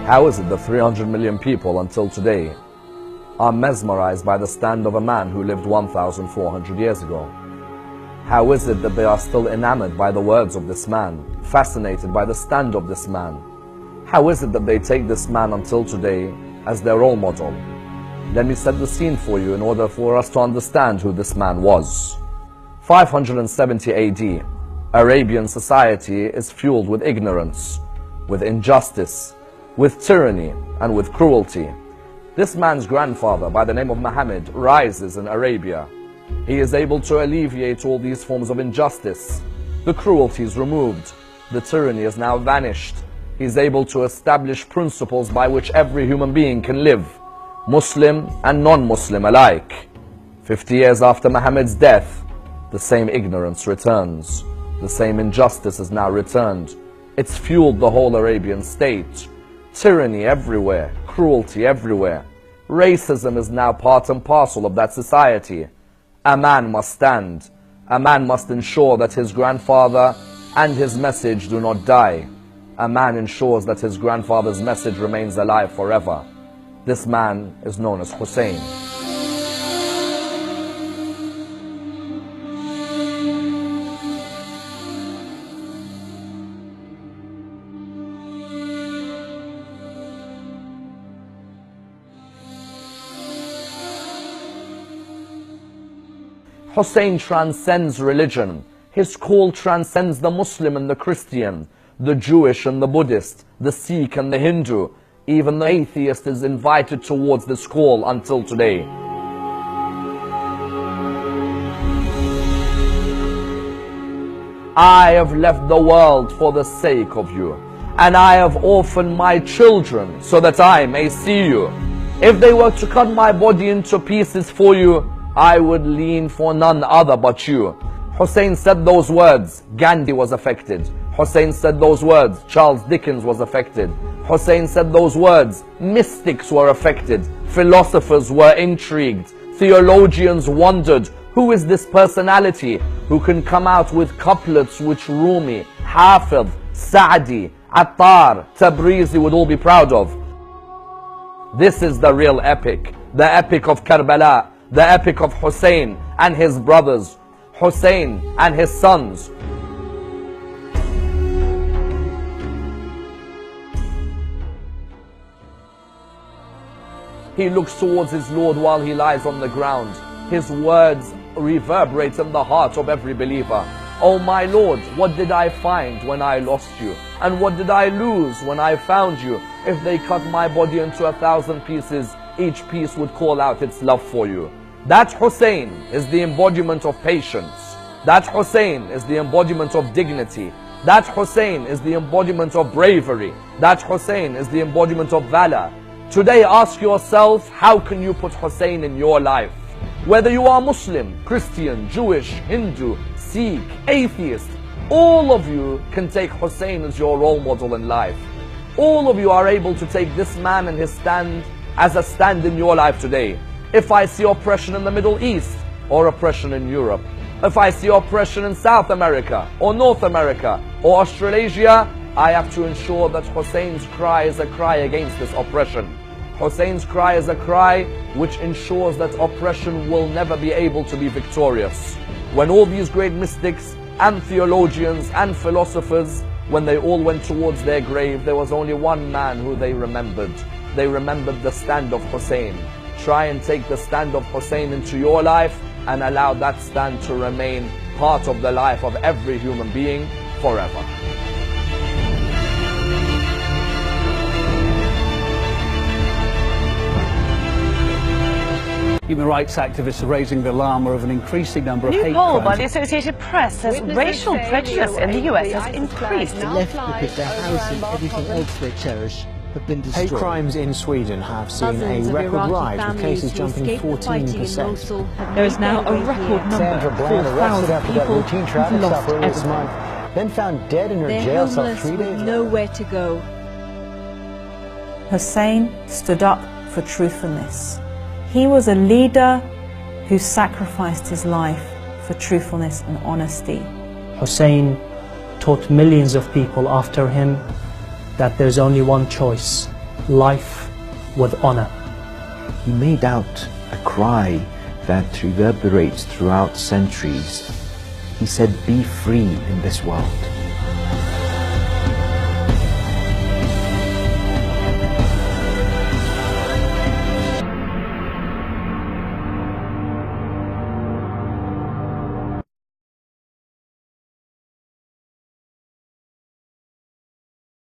How is it that 300 million people until today are mesmerized by the stand of a man who lived 1,400 years ago? How is it that they are still enamored by the words of this man, fascinated by the stand of this man? How is it that they take this man until today as their role model? Let me set the scene for you in order for us to understand who this man was. 570 AD, Arabian society is fueled with ignorance, with injustice, with tyranny, and with cruelty. This man's grandfather, by the name of Muhammad, rises in Arabia. He is able to alleviate all these forms of injustice. The cruelty is removed. The tyranny is now vanished. He is able to establish principles by which every human being can live, Muslim and non-Muslim alike. 50 years after Muhammad's death, the same ignorance returns. The same injustice is now returned. It's fueled the whole Arabian state. Tyranny everywhere, cruelty everywhere. Racism is now part and parcel of that society. A man must stand. A man must ensure that his grandfather and his message do not die. A man ensures that his grandfather's message remains alive forever. This man is known as Hussain. Hussain transcends religion. His call transcends the Muslim and the Christian, the Jewish and the Buddhist, the Sikh and the Hindu. Even the atheist is invited towards this call until today. I have left the world for the sake of you, and I have orphaned my children so that I may see you. If they were to cut my body into pieces for you, I would lean for none other but you. Hussain said those words, Gandhi was affected. Hussain said those words, Charles Dickens was affected. Hussain said those words, mystics were affected. Philosophers were intrigued. Theologians wondered, who is this personality who can come out with couplets which Rumi, Hafid, Sa'di, Attar, Tabrizi would all be proud of? This is the real epic, the epic of Karbala, the epic of Hussain and his brothers, Hussain and his sons. He looks towards his Lord while he lies on the ground. His words reverberate in the heart of every believer. Oh my Lord, what did I find when I lost you? And what did I lose when I found you? If they cut my body into 1,000 pieces, each piece would call out its love for you. That Hussain is the embodiment of patience. That Hussain is the embodiment of dignity. That Hussain is the embodiment of bravery. That Hussain is the embodiment of valor. Today ask yourself, how can you put Hussain in your life? Whether you are Muslim, Christian, Jewish, Hindu, Sikh, atheist, all of you can take Hussain as your role model in life. All of you are able to take this man and his stand as a stand in your life today. If I see oppression in the Middle East or oppression in Europe, if I see oppression in South America or North America or Australasia, I have to ensure that Hussein's cry is a cry against this oppression. Hussein's cry is a cry which ensures that oppression will never be able to be victorious. When all these great mystics and theologians and philosophers, when they all went towards their grave, there was only one man who they remembered. They remembered the stand of Hussain. Try and take the stand of Hussain into your life and allow that stand to remain part of the life of every human being forever. Human rights activists are raising the alarm of an increasing number of hate crimes. A new poll by the Associated Press says racial prejudice in the US has increased. The left because their house and everything else they cherish have been destroyed. Hate crimes in Sweden have seen a record rise, with cases jumping 14%. There is now a record number of 4,000 people who've lost everything. Then found dead in her jail cell 3 days with nowhere to go. Hussain stood up for truthfulness. He was a leader who sacrificed his life for truthfulness and honesty. Hussain taught millions of people after him that there's only one choice, life with honor. He made out a cry that reverberates throughout centuries. He said, "Be free in this world."